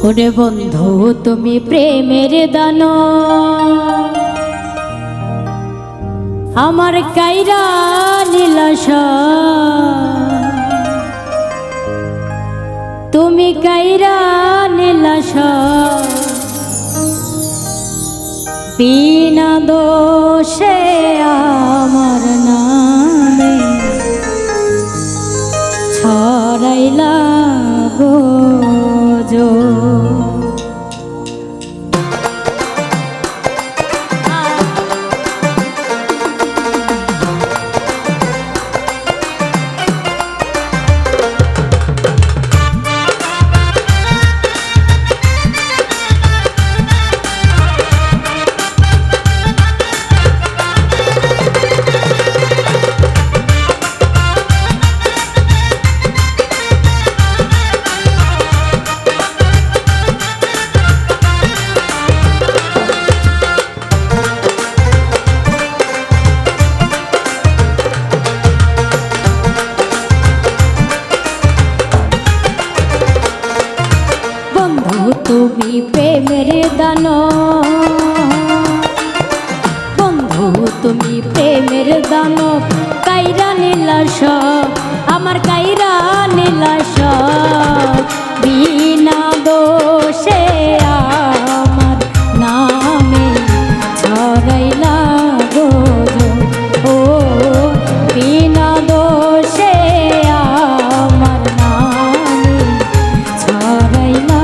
ওরে বন্ধু তুমি প্রেমের দান আমার কাইরা নীলাশ তুমি কাইরা নীলাশ বিনা দোষে আমার নামে ছড়াইলা গোজো তুমি প্রেমের দান বন্ধু তুমি প্রেমের দান কাইরা নীলাশ আমার কাইরা নীলাশ বিনা দোষে আমার নামে ছড়াইলা গোজো ও বিনা দোষে আমার নামে ছড়াইলা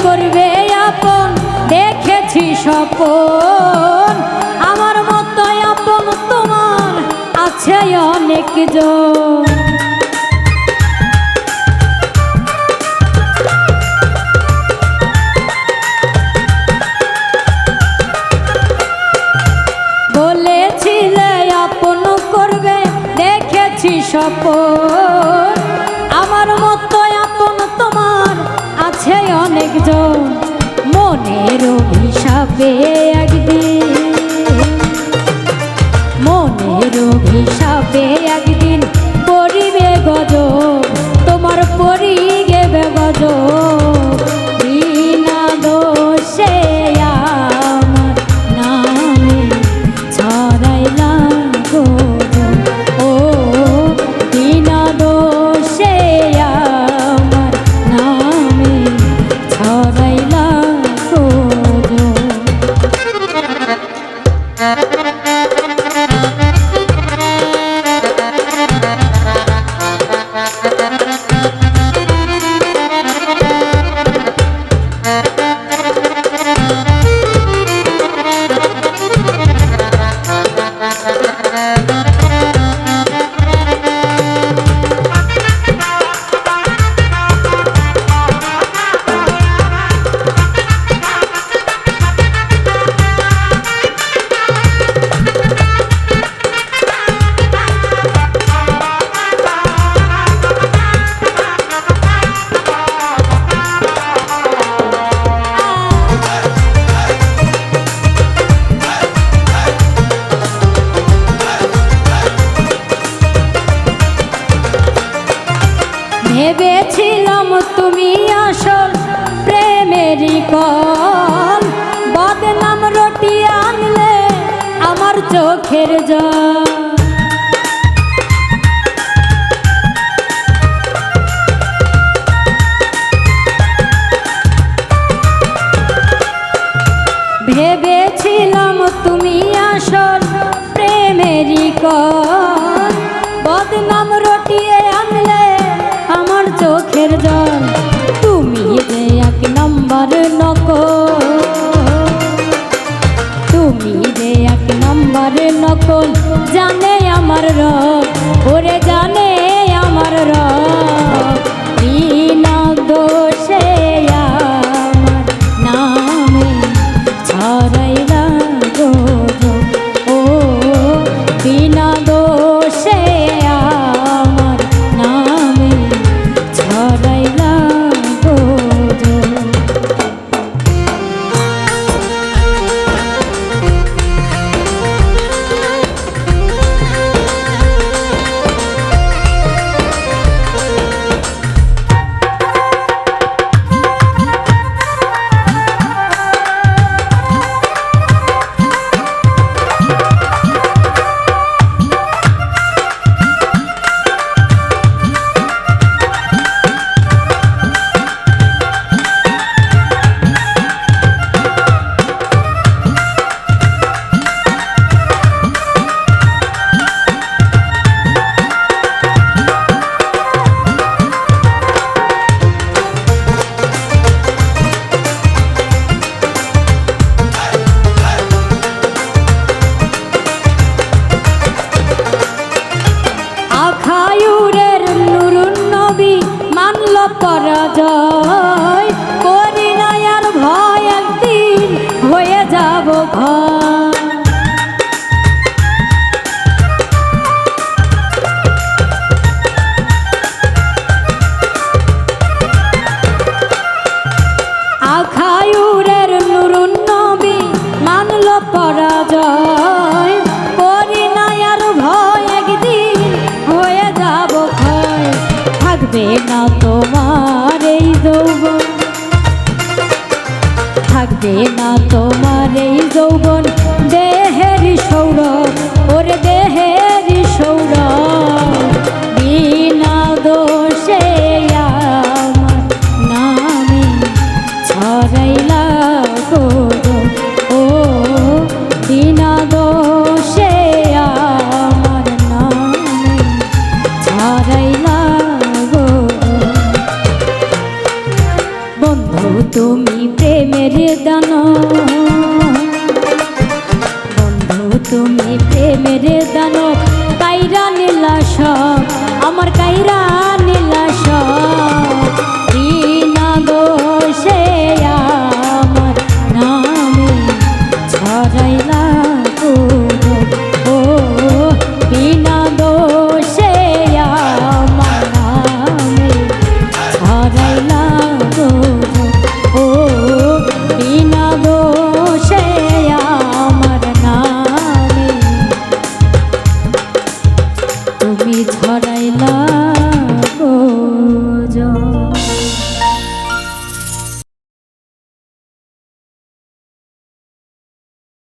করবে আপন দেখেছি স্বপন আমার মতো আপন তোমার আছে অনেক জন বলেছিলে আপন করবে দেখেছি স্বপন আমার মতো আপন তোমার আছে অনেকজন মনের অভিশাপে একদিন পড়িবে গজব তোমার পড়িবে গজব বিনা দোষে আমার নামে ছড়াইলা গজব ও বিনা দোষে আমার নামে ছড়াইলা গজব ভেবেছিলাম তুমি আসল প্রেমেরই কল বদনাম রটি আনলে আমার চোখের জল ভেবেছিলাম তুমি আসল প্রেমেরই কল বদনাম রটিয়ে আনলে আমার চোখের জল। পরাজয়, করি না আর ভয়, একদিন হয়ে যাব ভয়। আখায়ুরের নুরুন নবী মানল পরাজয়, করি না আর ভয়, একদিন হয়ে যাব ভয়। থাকবে না তোমার এই যৌবন, থাকবে না তোমার এই যৌবন, দেহের সৌরভ, ওরে দেহের সৌরভ। বিনা দোষে আমার নামে ছড়াইলা গো, ও বিনা দোষে আমার নামে ছড়াইলা গো। বন্ধু তুমি প্রেমের দানো, বন্ধু তুমি প্রেমের দানো, কাইরা নিলা সব আমার কাইরা